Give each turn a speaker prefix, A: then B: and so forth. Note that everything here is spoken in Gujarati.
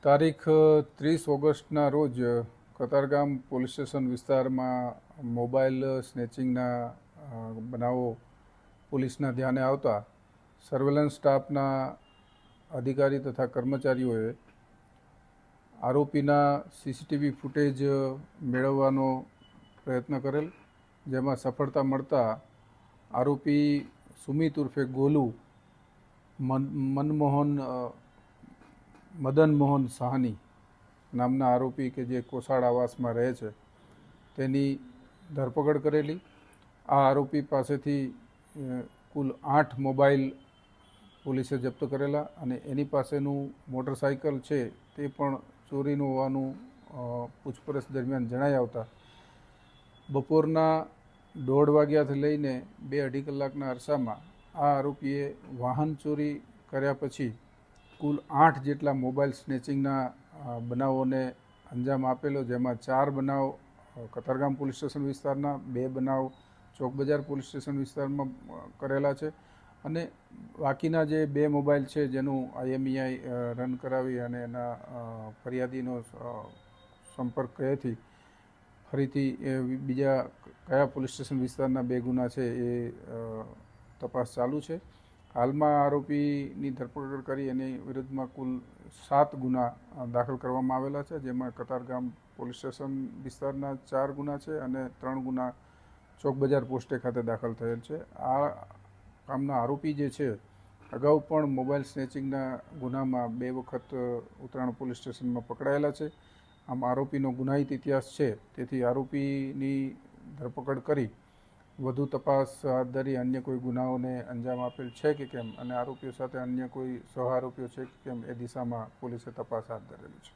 A: તારીખ 30 ઓગસ્ટના રોજ કતારગામ પોલીસ સ્ટેશન વિસ્તારમાં મોબાઈલ સ્નેચિંગના બનાવો પોલીસના ધ્યાને આવતા સર્વેલન્સ સ્ટાફના અધિકારી તથા કર્મચારીઓએ આરોપીના સીસીટીવી ફૂટેજ મેળવવાનો પ્રયત્ન કરેલ, જેમાં સફળતા મળતા આરોપી સુમિત ઉર્ફે ગોલુ મદન મોહન સાહની નામના આરોપી કે જે કોસાડ આવાસમાં રહે છે તેની ધરપકડ કરેલી। આ આરોપી પાસેથી કુલ 8 મોબાઈલ પોલીસે જપ્ત કરેલા અને એની પાસેનું મોટરસાઇકલ છે તે પણ ચોરીનું હોવાનું પૂછપરછ દરમિયાન જણાઈ આવતા બપોરના 1:30 વાગ્યાથી લઈને 2-2.5 કલાકના અરસામાં આ આરોપીએ વાહન ચોરી કર્યા પછી કુલ 8 જેટલા મોબાઈલ સ્નેચિંગના બનાવોને અંજામ આપેલો, જેમાં 4 બનાવ કતારગામ પોલીસ સ્ટેશન વિસ્તારના, 2 બનાવ ચોક બજાર પોલીસ સ્ટેશન વિસ્તારમાં કરેલા છે અને બાકીના જે 2 મોબાઈલ છે જેનું IMEI રન કરાવી અને એના ફરિયાદીનો સંપર્ક કયાથી ફરીથી બીજા કયા પોલીસ સ્ટેશન વિસ્તારના 2 ગુના છે એ તપાસ ચાલુ છે। હાલમાં આરોપીની ધરપકડ કરી એની વિરુદ્ધમાં કુલ 7 ગુના દાખલ કરવામાં આવેલા છે, જેમાં કતારગામ પોલીસ સ્ટેશન વિસ્તારના 4 ગુના છે અને 3 ગુના ચોક બજાર પોસ્ટે ખાતે દાખલ થયેલ છે। આ કામના આરોપી જે છે અગાઉ પણ મોબાઈલ સ્નેચિંગના ગુનામાં 2 વખત ઉત્તરાયણ પોલીસ સ્ટેશનમાં પકડાયેલા છે। આમ આરોપીનો ગુનાહિત ઇતિહાસ છે, તેથી આરોપીની ધરપકડ કરી વધુ તપાસ હાથ ધરી અન્ય કોઈ ગુનાઓને અંજામ આપેલ છે કે કેમ અને આરોપીઓ સાથે અન્ય કોઈ સહ આરોપીઓ છે કે કેમ એ દિશામાં પોલીસે તપાસ હાથ ધરેલી છે।